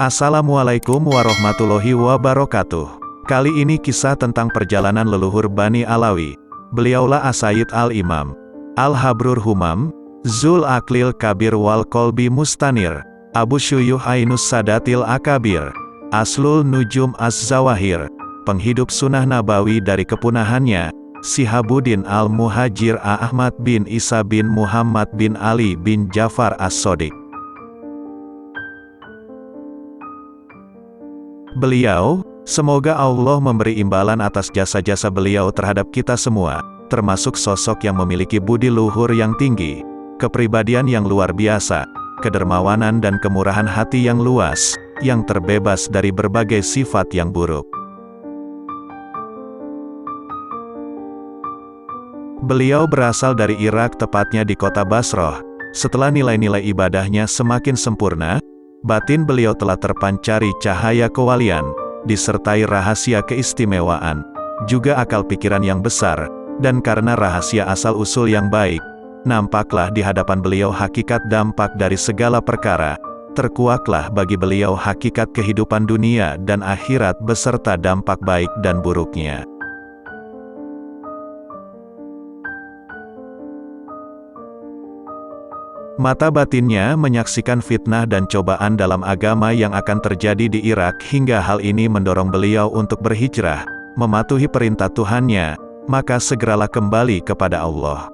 Assalamualaikum warahmatullahi wabarakatuh. Kali ini kisah tentang perjalanan leluhur Bani Alawi. Beliaulah As-Sayyid Al-Imam Al-Habrur Humam, Zul Aqlil Kabir wal Kolbi Mustanir, Abu Syuyuh Ainus Sadatil Akabir, Aslul Nujum Az-Zawahir, penghidup sunnah nabawi dari kepunahannya, Sihabuddin Al-Muhajir Ahmad bin Isa bin Muhammad bin Ali bin Jafar As-Sodiq. Beliau, semoga Allah memberi imbalan atas jasa-jasa beliau terhadap kita semua, termasuk sosok yang memiliki budi luhur yang tinggi, kepribadian yang luar biasa, kedermawanan dan kemurahan hati yang luas, yang terbebas dari berbagai sifat yang buruk. Beliau berasal dari Irak, tepatnya di kota Basrah. Setelah nilai-nilai ibadahnya semakin sempurna, batin beliau telah terpancari cahaya kewalian, disertai rahasia keistimewaan, juga akal pikiran yang besar, dan karena rahasia asal-usul yang baik, nampaklah di hadapan beliau hakikat dampak dari segala perkara, terkuaklah bagi beliau hakikat kehidupan dunia dan akhirat beserta dampak baik dan buruknya. Mata batinnya menyaksikan fitnah dan cobaan dalam agama yang akan terjadi di Irak, hingga hal ini mendorong beliau untuk berhijrah, mematuhi perintah Tuhannya, maka segeralah kembali kepada Allah.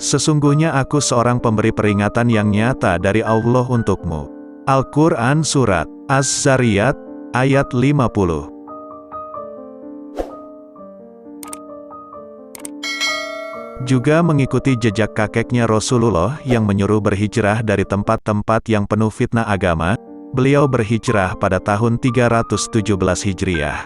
Sesungguhnya aku seorang pemberi peringatan yang nyata dari Allah untukmu. Al-Quran Surat Az-Zariyat, ayat 50. Juga mengikuti jejak kakeknya Rasulullah yang menyuruh berhijrah dari tempat-tempat yang penuh fitnah agama, beliau berhijrah pada tahun 317 Hijriah.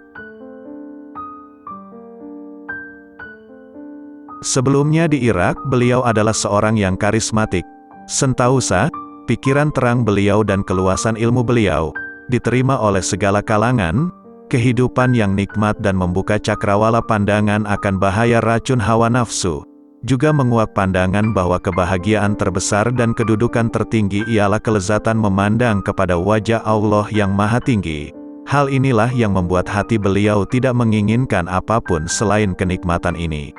Sebelumnya di Irak, beliau adalah seorang yang karismatik, sentausa, pikiran terang beliau dan keluasan ilmu beliau diterima oleh segala kalangan, kehidupan yang nikmat dan membuka cakrawala pandangan akan bahaya racun hawa nafsu. Juga menguak pandangan bahwa kebahagiaan terbesar dan kedudukan tertinggi ialah kelezatan memandang kepada wajah Allah yang maha tinggi. Hal inilah yang membuat hati beliau tidak menginginkan apapun selain kenikmatan ini.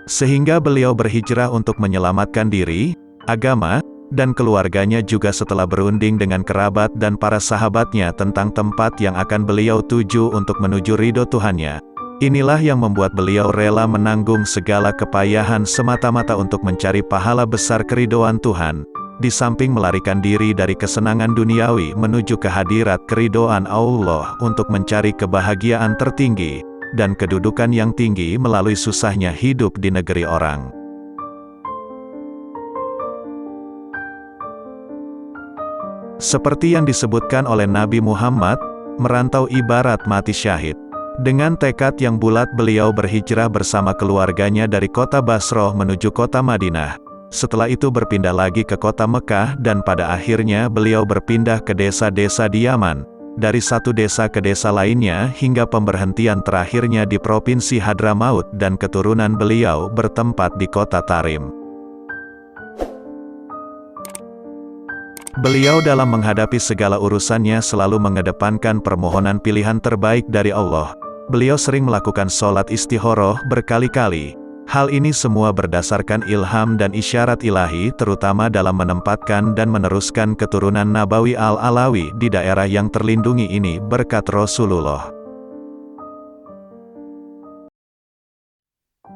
Sehingga beliau berhijrah untuk menyelamatkan diri, agama, dan keluarganya, juga setelah berunding dengan kerabat dan para sahabatnya tentang tempat yang akan beliau tuju untuk menuju ridho Tuhannya. Inilah yang membuat beliau rela menanggung segala kepayahan semata-mata untuk mencari pahala besar keridhoan Tuhan, di samping melarikan diri dari kesenangan duniawi menuju kehadirat keridhoan Allah untuk mencari kebahagiaan tertinggi, dan kedudukan yang tinggi melalui susahnya hidup di negeri orang. Seperti yang disebutkan oleh Nabi Muhammad, merantau ibarat mati syahid. Dengan tekad yang bulat beliau berhijrah bersama keluarganya dari kota Basrah menuju kota Madinah. Setelah itu berpindah lagi ke kota Mekah dan pada akhirnya beliau berpindah ke desa-desa di Yaman. Dari satu desa ke desa lainnya hingga pemberhentian terakhirnya di Provinsi Hadramaut dan keturunan beliau bertempat di kota Tarim. Beliau dalam menghadapi segala urusannya selalu mengedepankan permohonan pilihan terbaik dari Allah. Beliau sering melakukan sholat istikharah berkali-kali. Hal ini semua berdasarkan ilham dan isyarat ilahi, terutama dalam menempatkan dan meneruskan keturunan Nabawi Al-Alawi di daerah yang terlindungi ini berkat Rasulullah.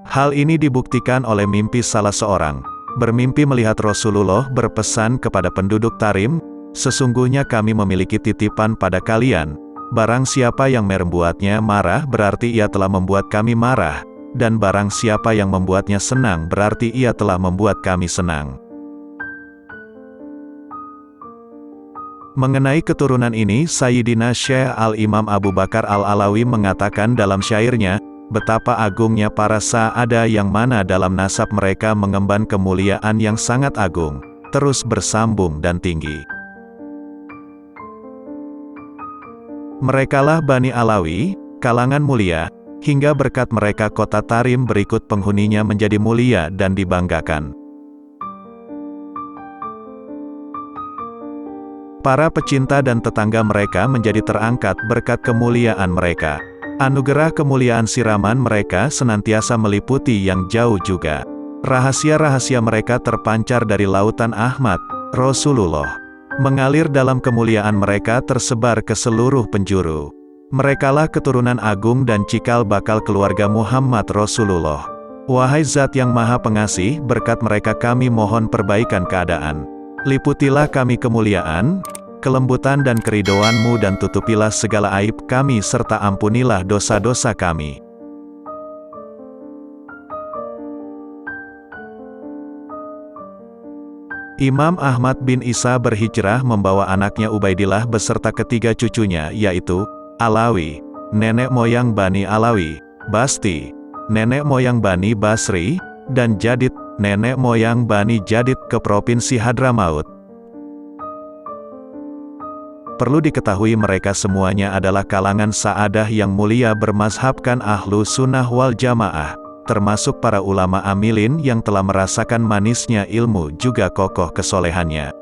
Hal ini dibuktikan oleh mimpi salah seorang. Bermimpi melihat Rasulullah berpesan kepada penduduk Tarim, "Sesungguhnya kami memiliki titipan pada kalian. Barang siapa yang membuatnya marah berarti ia telah membuat kami marah, dan barang siapa yang membuatnya senang berarti ia telah membuat kami senang." Mengenai keturunan ini, Sayyidina Syekh Al-Imam Abu Bakar Al-Alawi mengatakan dalam syairnya, "Betapa agungnya para sa'ada yang mana dalam nasab mereka mengemban kemuliaan yang sangat agung, terus bersambung dan tinggi. Merekalah Bani Alawi, kalangan mulia, hingga berkat mereka kota Tarim berikut penghuninya menjadi mulia dan dibanggakan." Para pecinta dan tetangga mereka menjadi terangkat berkat kemuliaan mereka. Anugerah kemuliaan siraman mereka senantiasa meliputi yang jauh juga. Rahasia-rahasia mereka terpancar dari lautan Ahmad, Rasulullah. Mengalir dalam kemuliaan mereka tersebar ke seluruh penjuru. Merekalah keturunan agung dan cikal bakal keluarga Muhammad Rasulullah. Wahai Zat yang Maha Pengasih, berkat mereka kami mohon perbaikan keadaan. Liputilah kami kemuliaan, kelembutan dan keridhoan-Mu dan tutupilah segala aib kami serta ampunilah dosa-dosa kami. Imam Ahmad bin Isa berhijrah membawa anaknya Ubaidillah beserta ketiga cucunya yaitu Alawi, nenek moyang Bani Alawi, Basti, nenek moyang Bani Basri, dan Jadid, nenek moyang Bani Jadid ke Provinsi Hadramaut. Perlu diketahui mereka semuanya adalah kalangan sa'adah yang mulia bermazhabkan ahlu sunnah wal jamaah, termasuk para ulama amilin yang telah merasakan manisnya ilmu juga kokoh kesolehannya.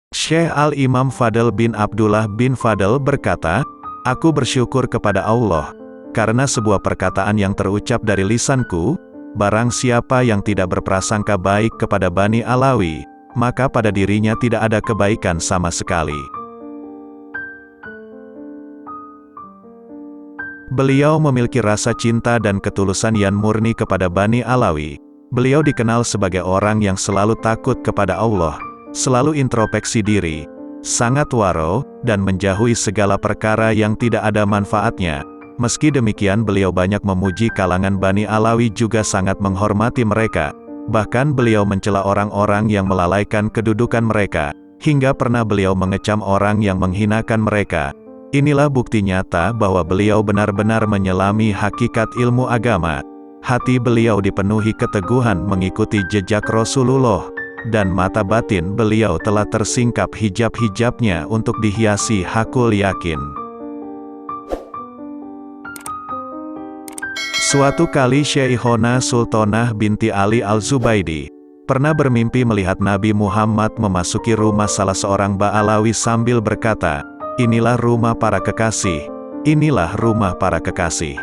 Syekh Al-Imam Fadl bin Abdullah bin Fadl berkata, "Aku bersyukur kepada Allah, karena sebuah perkataan yang terucap dari lisanku, barang siapa yang tidak berprasangka baik kepada Bani Alawi, maka pada dirinya tidak ada kebaikan sama sekali." Beliau memiliki rasa cinta dan ketulusan yang murni kepada Bani Alawi. Beliau dikenal sebagai orang yang selalu takut kepada Allah, selalu introspeksi diri, sangat waro, dan menjauhi segala perkara yang tidak ada manfaatnya. Meski demikian beliau banyak memuji kalangan Bani Alawi juga sangat menghormati mereka. Bahkan beliau mencela orang-orang yang melalaikan kedudukan mereka, hingga pernah beliau mengecam orang yang menghinakan mereka. Inilah bukti nyata bahwa beliau benar-benar menyelami hakikat ilmu agama. Hati beliau dipenuhi keteguhan mengikuti jejak Rasulullah, dan mata batin beliau telah tersingkap hijab-hijabnya untuk dihiasi hakul yakin. Suatu kali Syekhona Sultanah binti Ali Al-Zubaidi pernah bermimpi melihat Nabi Muhammad memasuki rumah salah seorang Ba'alawi sambil berkata, "Inilah rumah para kekasih, inilah rumah para kekasih."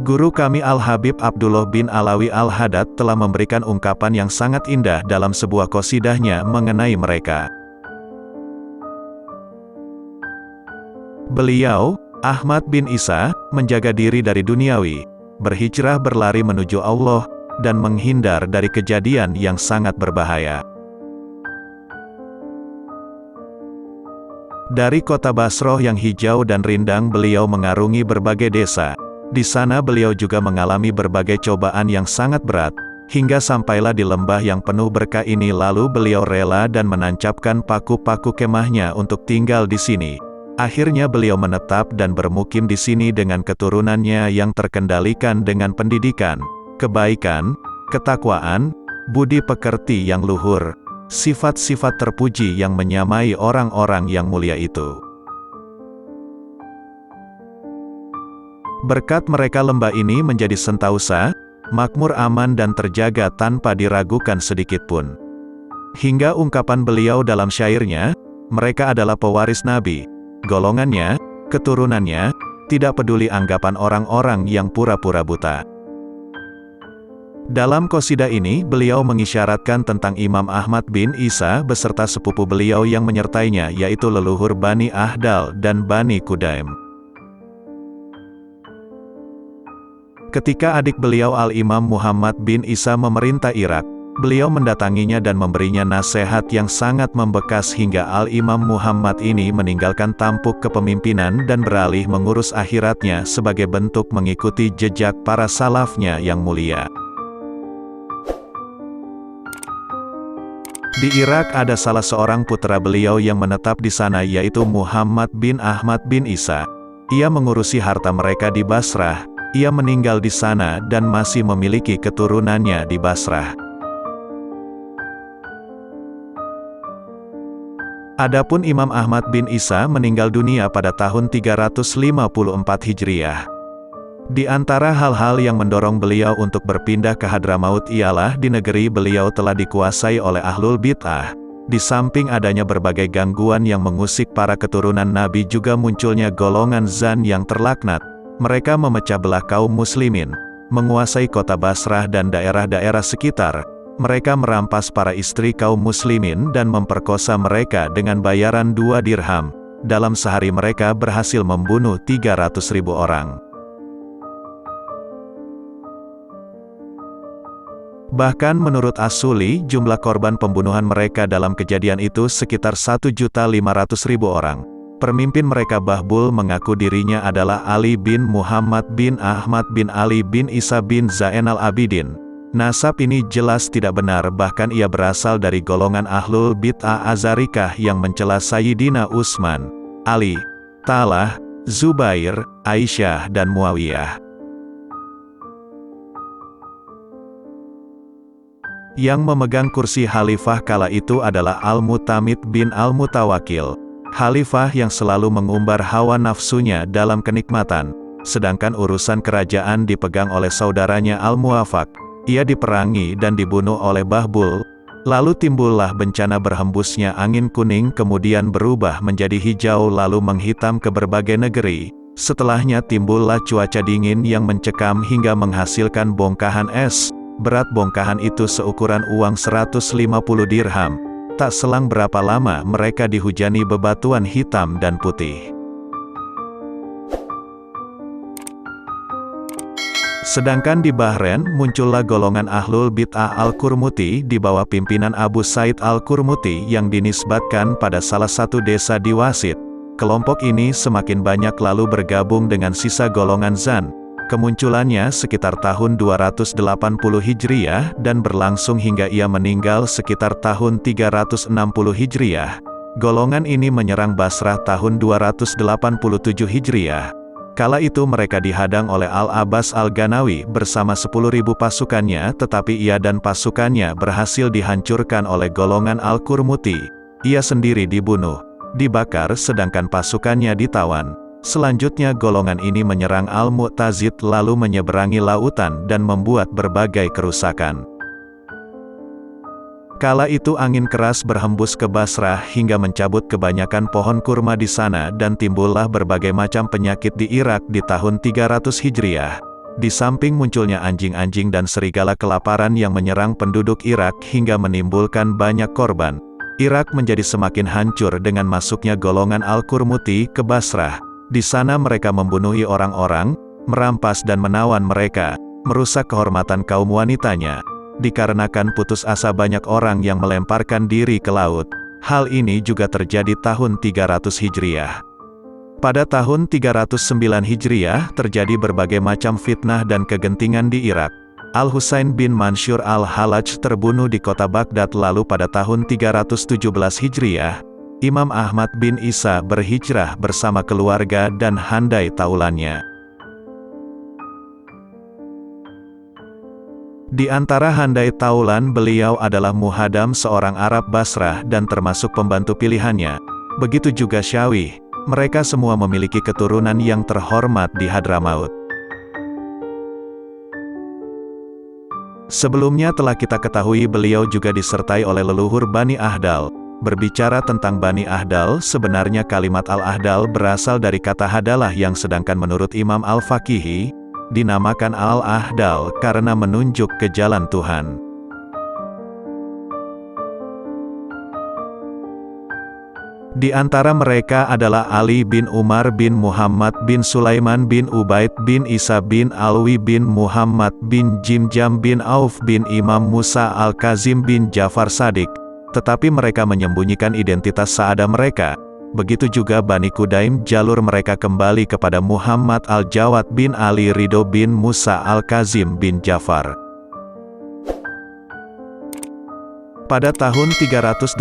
Guru kami Al-Habib Abdullah bin Alawi Al-Haddad telah memberikan ungkapan yang sangat indah dalam sebuah qasidahnya mengenai mereka. Beliau, Ahmad bin Isa, menjaga diri dari duniawi, berhijrah berlari menuju Allah, dan menghindar dari kejadian yang sangat berbahaya. Dari kota Basroh yang hijau dan rindang beliau mengarungi berbagai desa. Di sana beliau juga mengalami berbagai cobaan yang sangat berat, hingga sampailah di lembah yang penuh berkah ini lalu beliau rela dan menancapkan paku-paku kemahnya untuk tinggal di sini. Akhirnya beliau menetap dan bermukim di sini dengan keturunannya yang terkendalikan dengan pendidikan, kebaikan, ketakwaan, budi pekerti yang luhur, sifat-sifat terpuji yang menyamai orang-orang yang mulia itu. Berkat mereka lembah ini menjadi sentausa, makmur aman dan terjaga tanpa diragukan sedikitpun. Hingga ungkapan beliau dalam syairnya, mereka adalah pewaris Nabi, golongannya, keturunannya, tidak peduli anggapan orang-orang yang pura-pura buta. Dalam qasidah ini, beliau mengisyaratkan tentang Imam Ahmad bin Isa beserta sepupu beliau yang menyertainya yaitu leluhur Bani Ahdal dan Bani Kudaim. Ketika adik beliau Al-Imam Muhammad bin Isa memerintah Irak, beliau mendatanginya dan memberinya nasihat yang sangat membekas hingga Al-Imam Muhammad ini meninggalkan tampuk kepemimpinan dan beralih mengurus akhiratnya sebagai bentuk mengikuti jejak para salafnya yang mulia. Di Irak ada salah seorang putra beliau yang menetap di sana yaitu Muhammad bin Ahmad bin Isa. Ia mengurusi harta mereka di Basrah, ia meninggal di sana dan masih memiliki keturunannya di Basrah. Adapun Imam Ahmad bin Isa meninggal dunia pada tahun 354 Hijriah. Di antara hal-hal yang mendorong beliau untuk berpindah ke Hadramaut ialah di negeri beliau telah dikuasai oleh ahlul bid'ah. Di samping adanya berbagai gangguan yang mengusik para keturunan Nabi, juga munculnya golongan Zan yang terlaknat. Mereka memecah belah kaum muslimin, menguasai kota Basrah dan daerah-daerah sekitar. Mereka merampas para istri kaum muslimin dan memperkosa mereka dengan bayaran 2 dirham. Dalam sehari mereka berhasil membunuh 300.000 orang. Bahkan menurut As-Suli, jumlah korban pembunuhan mereka dalam kejadian itu sekitar 1.500.000 orang. Pemimpin mereka Bahbul mengaku dirinya adalah Ali bin Muhammad bin Ahmad bin Ali bin Isa bin Zainal Abidin. Nasab ini jelas tidak benar, bahkan ia berasal dari golongan ahlul bid'ah Azarikah yang mencela Sayyidina Utsman, Ali, Talha, Zubair, Aisyah dan Muawiyah. Yang memegang kursi khalifah kala itu adalah Al-Mutamid bin Al-Mutawakil, khalifah yang selalu mengumbar hawa nafsunya dalam kenikmatan, sedangkan urusan kerajaan dipegang oleh saudaranya Al-Muwafaq. Ia diperangi dan dibunuh oleh Bahbul. Lalu timbullah bencana berhembusnya angin kuning, kemudian berubah menjadi hijau lalu menghitam ke berbagai negeri. Setelahnya timbullah cuaca dingin yang mencekam hingga menghasilkan bongkahan es. Berat bongkahan itu seukuran uang 150 dirham. Tak selang berapa lama mereka dihujani bebatuan hitam dan putih. Sedangkan di Bahrain, muncullah golongan ahlul bid'ah Al-Qurmuti di bawah pimpinan Abu Said Al-Qurmuti yang dinisbatkan pada salah satu desa di Wasit. Kelompok ini semakin banyak lalu bergabung dengan sisa golongan Zan. Kemunculannya sekitar tahun 280 Hijriah dan berlangsung hingga ia meninggal sekitar tahun 360 Hijriah. Golongan ini menyerang Basrah tahun 287 Hijriah. Kala itu mereka dihadang oleh Al-Abbas Al-Ganawi bersama 10.000 pasukannya, tetapi ia dan pasukannya berhasil dihancurkan oleh golongan Al-Qurmuti. Ia sendiri dibunuh, dibakar, sedangkan pasukannya ditawan. Selanjutnya golongan ini menyerang Al-Mu'tazid lalu menyeberangi lautan dan membuat berbagai kerusakan. Kala itu angin keras berhembus ke Basrah hingga mencabut kebanyakan pohon kurma di sana dan timbullah berbagai macam penyakit di Irak di tahun 300 Hijriah. Di samping munculnya anjing-anjing dan serigala kelaparan yang menyerang penduduk Irak hingga menimbulkan banyak korban, Irak menjadi semakin hancur dengan masuknya golongan Al-Qurmuti ke Basrah. Di sana mereka membunuhi orang-orang, merampas dan menawan mereka, merusak kehormatan kaum wanitanya. Dikarenakan putus asa banyak orang yang melemparkan diri ke laut. Hal ini juga terjadi tahun 300 Hijriah. Pada tahun 309 Hijriah terjadi berbagai macam fitnah dan kegentingan di Irak. Al-Husain bin Mansur Al-Halaj terbunuh di kota Baghdad, lalu pada tahun 317 Hijriah, Imam Ahmad bin Isa berhijrah bersama keluarga dan handai taulannya. Di antara handai taulan beliau adalah Muhadam, seorang Arab Basrah dan termasuk pembantu pilihannya. Begitu juga Syawih. Mereka semua memiliki keturunan yang terhormat di Hadramaut. Sebelumnya telah kita ketahui beliau juga disertai oleh leluhur Bani Ahdal. Berbicara tentang Bani Ahdal, sebenarnya kalimat Al-Ahdal berasal dari kata hadalah yang sedangkan menurut Imam Al-Faqihi, dinamakan Al-Ahdal karena menunjuk ke jalan Tuhan. Di antara mereka adalah Ali bin Umar bin Muhammad bin Sulaiman bin Ubaid bin Isa bin Alwi bin Muhammad bin Jimjam bin Auf bin Imam Musa Al-Kazim bin Jafar Sadiq. Tetapi mereka menyembunyikan identitas saada mereka. Begitu juga Bani Kudaim, jalur mereka kembali kepada Muhammad Al-Jawad bin Ali Ridho bin Musa Al-Kazim bin Jafar. Pada tahun 318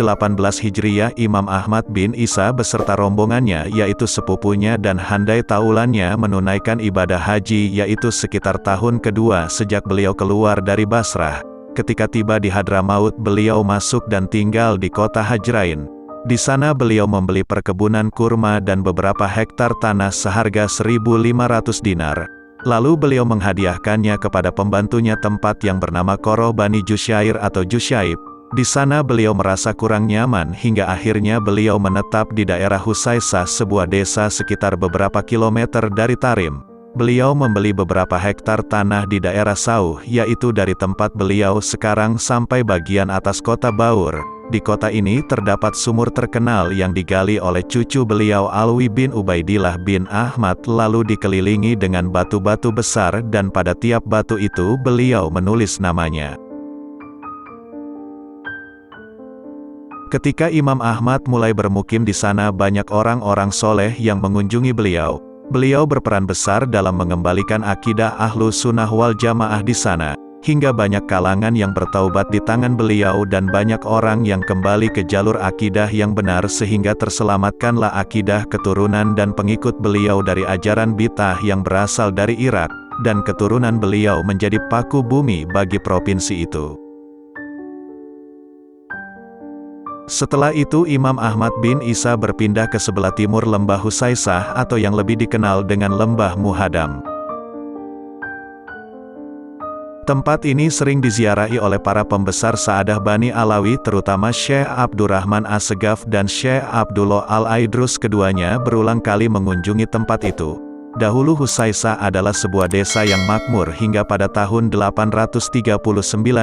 Hijriah, Imam Ahmad bin Isa beserta rombongannya, yaitu sepupunya dan handai taulannya, menunaikan ibadah haji, yaitu sekitar tahun kedua sejak beliau keluar dari Basrah. Ketika tiba di Hadramaut, beliau masuk dan tinggal di kota Hajrain. Di sana beliau membeli perkebunan kurma dan beberapa hektar tanah seharga 1.500 dinar. Lalu beliau menghadiahkannya kepada pembantunya tempat yang bernama Qoroh Bani Jusyair atau Jusyaib. Di sana beliau merasa kurang nyaman hingga akhirnya beliau menetap di daerah Husaisah, sebuah desa sekitar beberapa kilometer dari Tarim. Beliau membeli beberapa hektar tanah di daerah Sauh, yaitu dari tempat beliau sekarang sampai bagian atas kota Baur. Di kota ini terdapat sumur terkenal yang digali oleh cucu beliau Alwi bin Ubaidillah bin Ahmad, lalu dikelilingi dengan batu-batu besar dan pada tiap batu itu beliau menulis namanya. Ketika Imam Ahmad mulai bermukim di sana, banyak orang-orang soleh yang mengunjungi beliau. Beliau berperan besar dalam mengembalikan akidah Ahlus Sunnah wal Jamaah di sana, hingga banyak kalangan yang bertaubat di tangan beliau dan banyak orang yang kembali ke jalur akidah yang benar sehingga terselamatkanlah akidah keturunan dan pengikut beliau dari ajaran bid'ah yang berasal dari Irak, dan keturunan beliau menjadi paku bumi bagi provinsi itu. Setelah itu Imam Ahmad bin Isa berpindah ke sebelah timur lembah Husaisah atau yang lebih dikenal dengan lembah Muhadam. Tempat ini sering diziarahi oleh para pembesar Sa'adah Bani Alawi, terutama Syekh Abdurrahman As-Segaf dan Syekh Abdullah Al-Aidrus. Keduanya berulang kali mengunjungi tempat itu. Dahulu Husaisah adalah sebuah desa yang makmur hingga pada tahun 839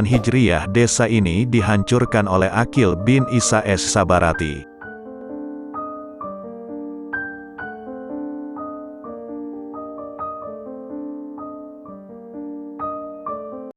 Hijriyah desa ini dihancurkan oleh Aqil bin Isa Es-Sabarati.